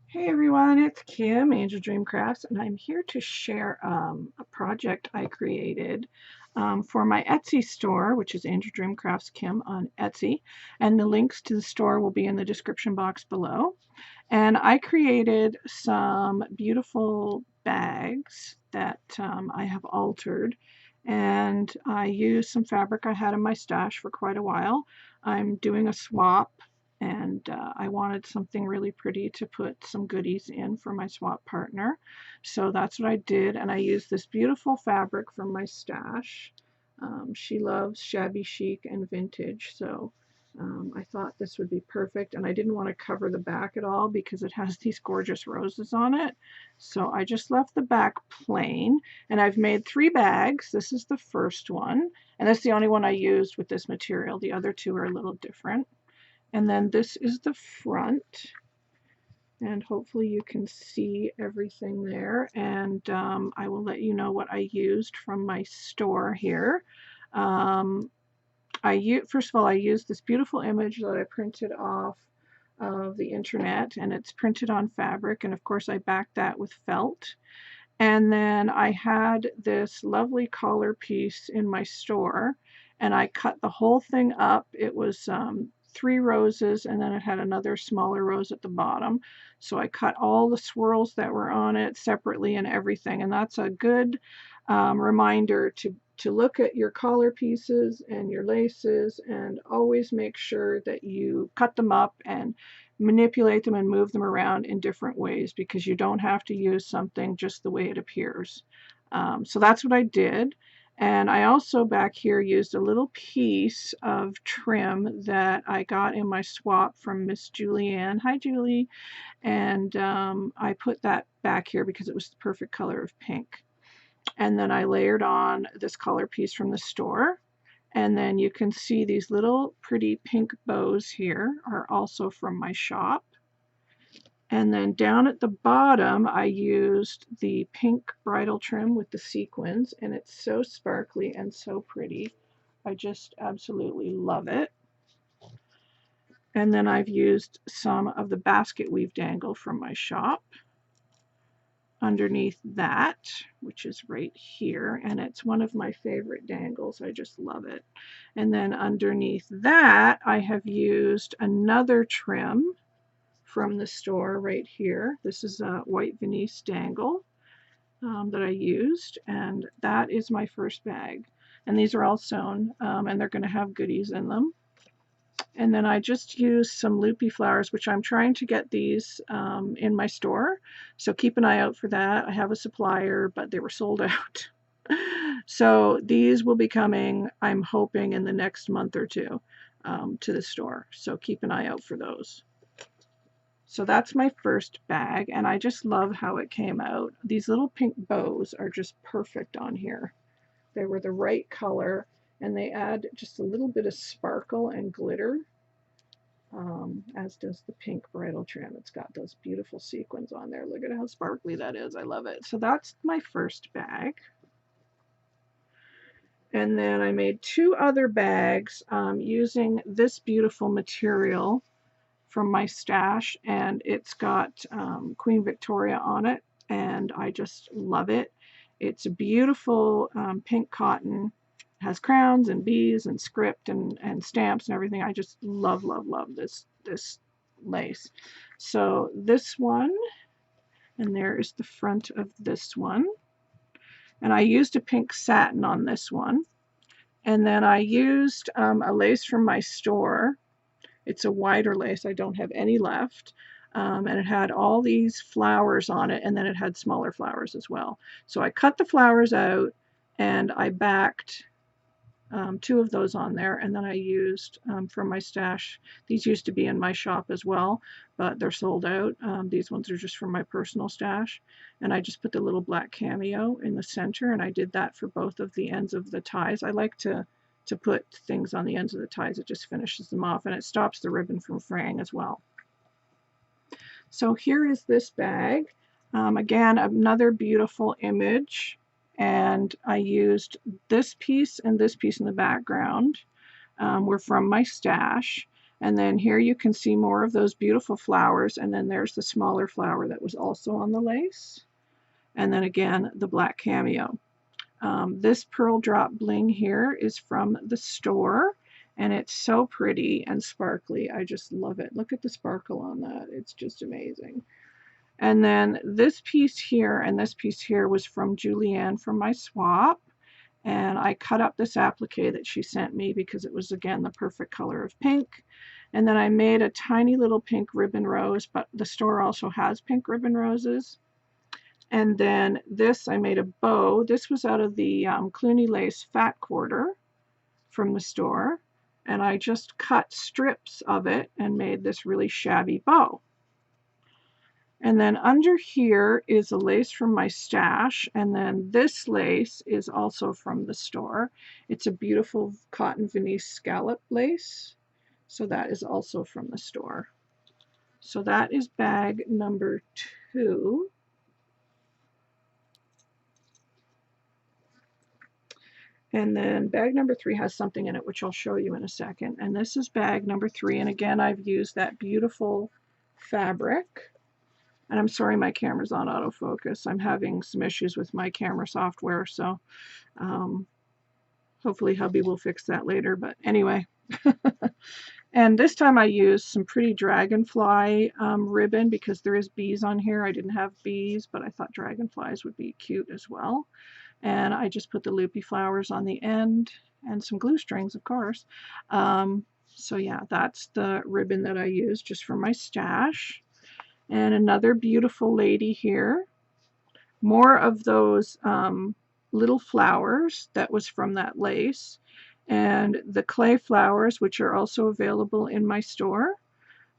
Hey everyone, it's Kim, Angeldreamcrafts, and I'm here to share a project I created for my Etsy store, which is Angeldreamcrafts Kim on Etsy, and the links to the store will be in the description box below. And I created some beautiful bags that I have altered, and I used some fabric I had in my stash for quite a while. I'm doing a swap, and I wanted something really pretty to put some goodies in for my swap partner. So that's what I did, and I used this beautiful fabric from my stash. She loves shabby chic and vintage, so I thought this would be perfect, and I didn't want to cover the back at all because it has these gorgeous roses on it. So I just left the back plain, and I've made 3 bags. This is the first one, and that's the only one I used with this material. The other 2 are a little different. And then this is the front, and hopefully you can see everything there. And I will let you know what I used from my store here. First of all, I used this beautiful image that I printed off of the internet, and it's printed on fabric, and of course I backed that with felt. And then I had this lovely collar piece in my store, and I cut the whole thing up. It was 3 roses, and then it had another smaller rose at the bottom. So I cut all the swirls that were on it separately and everything, and that's a good reminder to look at your collar pieces and your laces and always make sure that you cut them up and manipulate them and move them around in different ways, because you don't have to use something just the way it appears. So that's what I did. And I also back here used a little piece of trim that I got in my swap from Miss Julianne. Hi, Julie. And I put that back here because it was the perfect color of pink. And then I layered on this color piece from the store. And then you can see these little pretty pink bows here are also from my shop. And then down at the bottom, I used the pink bridal trim with the sequins, and it's so sparkly and so pretty. I just absolutely love it. And then I've used some of the basket weave dangle from my shop underneath that, which is right here, and it's one of my favorite dangles. I just love it. And then underneath that, I have used another trim from the store right here. This is a white Venice dangle that I used, and that is my first bag. And these are all sewn, and they're going to have goodies in them. And then I just used some loopy flowers, which I'm trying to get these in my store. So keep an eye out for that. I have a supplier, but they were sold out. So these will be coming, I'm hoping, in the next month or 2 to the store. So keep an eye out for those. So that's my first bag, and I just love how it came out. These little pink bows are just perfect on here. They were the right color, and they add just a little bit of sparkle and glitter, as does the pink bridal trim. It's got those beautiful sequins on there. Look at how sparkly that is. I love it. So that's my first bag. And then I made 2 other bags using this beautiful material from my stash, and it's got Queen Victoria on it, and I just love it. It's a beautiful pink cotton, has crowns and bees and script and stamps and everything. I just love, love, love this lace. So this one, and there is the front of this one. And I used a pink satin on this one. And then I used a lace from my store. It's a wider lace. I don't have any left. And it had all these flowers on it, and then it had smaller flowers as well. So I cut the flowers out, and I backed 2 of those on there, and then I used from my stash. These used to be in my shop as well, but they're sold out. These ones are just from my personal stash, and I just put the little black cameo in the center, and I did that for both of the ends of the ties. I like to put things on the ends of the ties. It just finishes them off, and it stops the ribbon from fraying as well. So here is this bag. Again, another beautiful image, and I used this piece and this piece in the background were from my stash. And then here you can see more of those beautiful flowers, and then there's the smaller flower that was also on the lace. And then again, the black cameo. This pearl drop bling here is from the store, and it's so pretty and sparkly. I just love it. Look at the sparkle on that. It's just amazing. And then this piece here and this piece here was from Julianne from my swap. And I cut up this applique that she sent me because it was, again, the perfect color of pink. And then I made a tiny little pink ribbon rose, but the store also has pink ribbon roses. And then this, I made a bow. This was out of the Cluny Lace Fat Quarter from the store. And I just cut strips of it and made this really shabby bow. And then under here is a lace from my stash, and then this lace is also from the store. It's a beautiful cotton Venice scallop lace, so that is also from the store. So that is bag number 2. And then bag number 3 has something in it, which I'll show you in a second. And this is bag number 3, and again, I've used that beautiful fabric. And I'm sorry my camera's on autofocus. I'm having some issues with my camera software, so hopefully hubby will fix that later. But anyway, and this time I used some pretty dragonfly ribbon because there is bees on here. I didn't have bees, but I thought dragonflies would be cute as well. And I just put the loopy flowers on the end and some glue strings, of course. So yeah, that's the ribbon that I used just for my stash. And another beautiful lady here. More of those little flowers that was from that lace. And the clay flowers, which are also available in my store.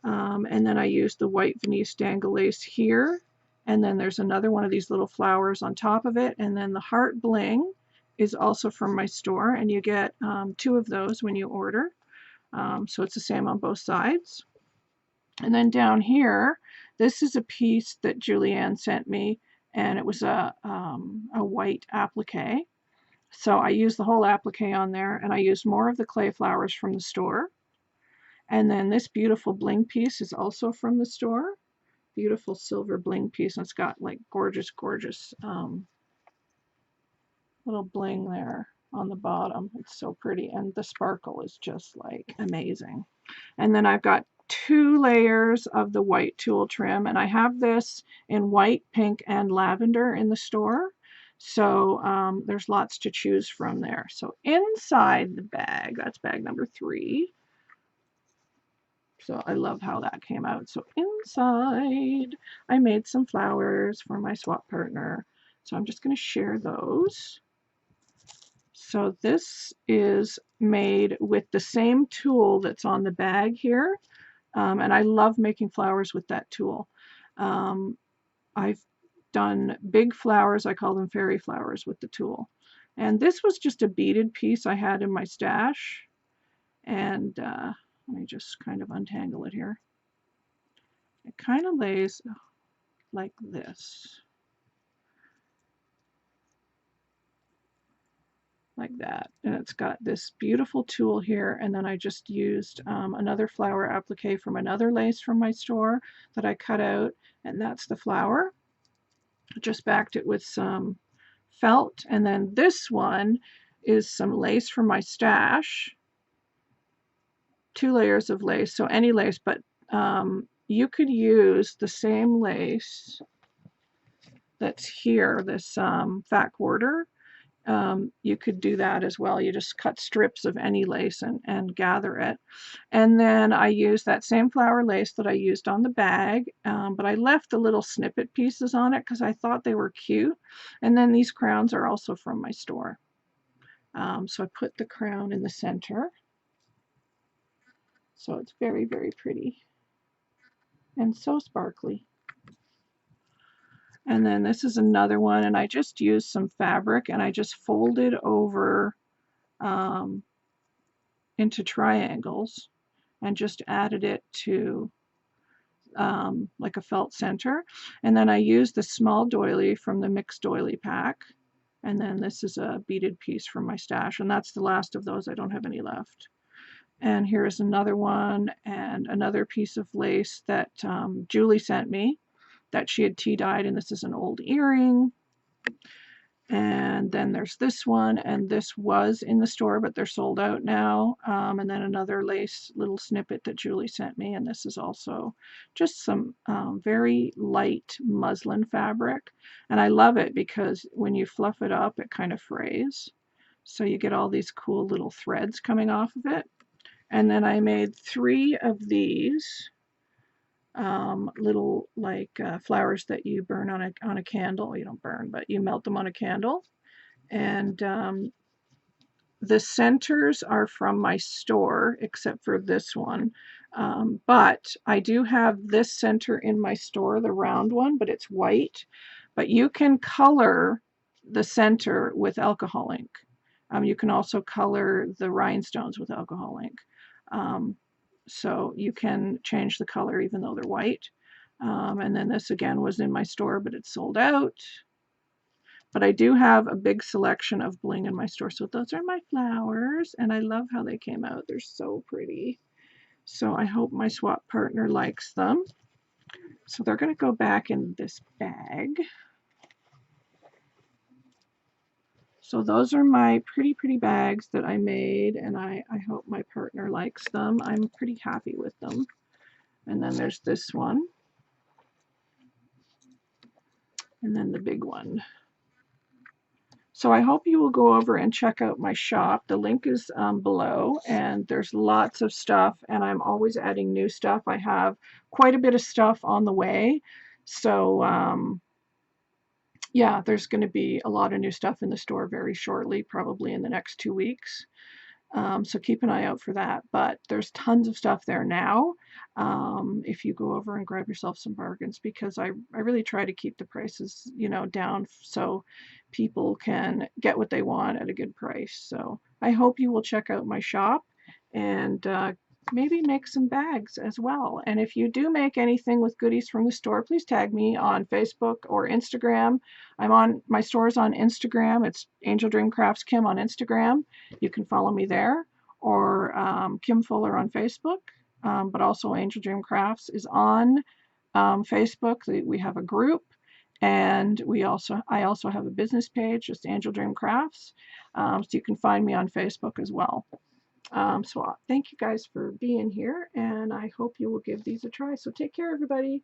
And then I used the white Venice dangle lace here. And then there's another one of these little flowers on top of it. And then the heart bling is also from my store. And you get 2 of those when you order. So it's the same on both sides. And then down here, this is a piece that Julianne sent me, and it was a white applique. So I used the whole applique on there, and I used more of the clay flowers from the store. And then this beautiful bling piece is also from the store. Beautiful silver bling piece, and it's got like gorgeous, gorgeous little bling there on the bottom. It's so pretty, and the sparkle is just like amazing. And then I've got 2 layers of the white tulle trim, and I have this in white, pink, and lavender in the store. So there's lots to choose from there. So inside the bag, that's bag number 3. So I love how that came out. So inside, I made some flowers for my swap partner. So I'm just going to share those. So this is made with the same tool that's on the bag here. And I love making flowers with that tool. I've done big flowers, I call them fairy flowers, with the tool. And this was just a beaded piece I had in my stash. And let me just kind of untangle it here. It kind of lays like this. Like that, and it's got this beautiful tulle here, and then I just used another flower applique from another lace from my store that I cut out, and that's the flower. Just backed it with some felt, and then this one is some lace from my stash. 2 layers of lace, so any lace, but you could use the same lace that's here, this fat quarter. You could do that as well. You just cut strips of any lace and gather it. And then I used that same flower lace that I used on the bag, but I left the little snippet pieces on it because I thought they were cute. And then these crowns are also from my store. So I put the crown in the center. So it's very, very pretty and so sparkly. And then this is another one, and I just used some fabric and I just folded over into triangles and just added it to like a felt center. And then I used the small doily from the mixed doily pack. And then this is a beaded piece from my stash, and that's the last of those. I don't have any left. And here's another one, and another piece of lace that Julie sent me that she had tea dyed, and this is an old earring. And then there's this one, and this was in the store, but they're sold out now. And then another lace little snippet that Julie sent me, and this is also just some very light muslin fabric. And I love it because when you fluff it up, it kind of frays. So you get all these cool little threads coming off of it. And then I made 3 of these little like flowers that you burn on a candle. You don't burn, but you melt them on a candle. And the centers are from my store, except for this one. But I do have this center in my store, the round one, but it's white. But you can color the center with alcohol ink. You can also color the rhinestones with alcohol ink. So you can change the color even though they're white. And then this again was in my store, but it's sold out. But I do have a big selection of bling in my store. So those are my flowers, and I love how they came out. They're so pretty. So I hope my swap partner likes them. So they're going to go back in this bag. So those are my pretty bags that I made, and I hope my partner likes them. I'm pretty happy with them. And then there's this one. And then the big one. So I hope you will go over and check out my shop. The link is below, and there's lots of stuff, and I'm always adding new stuff. I have quite a bit of stuff on the way. So yeah, there's going to be a lot of new stuff in the store very shortly, probably in the next 2 weeks. So keep an eye out for that. But there's tons of stuff there now if you go over and grab yourself some bargains, because I really try to keep the prices, you know, down so people can get what they want at a good price. So I hope you will check out my shop and maybe make some bags as well. And if you do make anything with goodies from the store, please tag me on Facebook or Instagram. My store's on Instagram. It's Angeldreamcrafts Kim on Instagram. You can follow me there, or Kim Fuller on Facebook. But also Angel Dream Crafts is on Facebook. We have a group, and I also have a business page, just Angel Dream Crafts. So you can find me on Facebook as well. So thank you guys for being here, and I hope you will give these a try. So take care, everybody.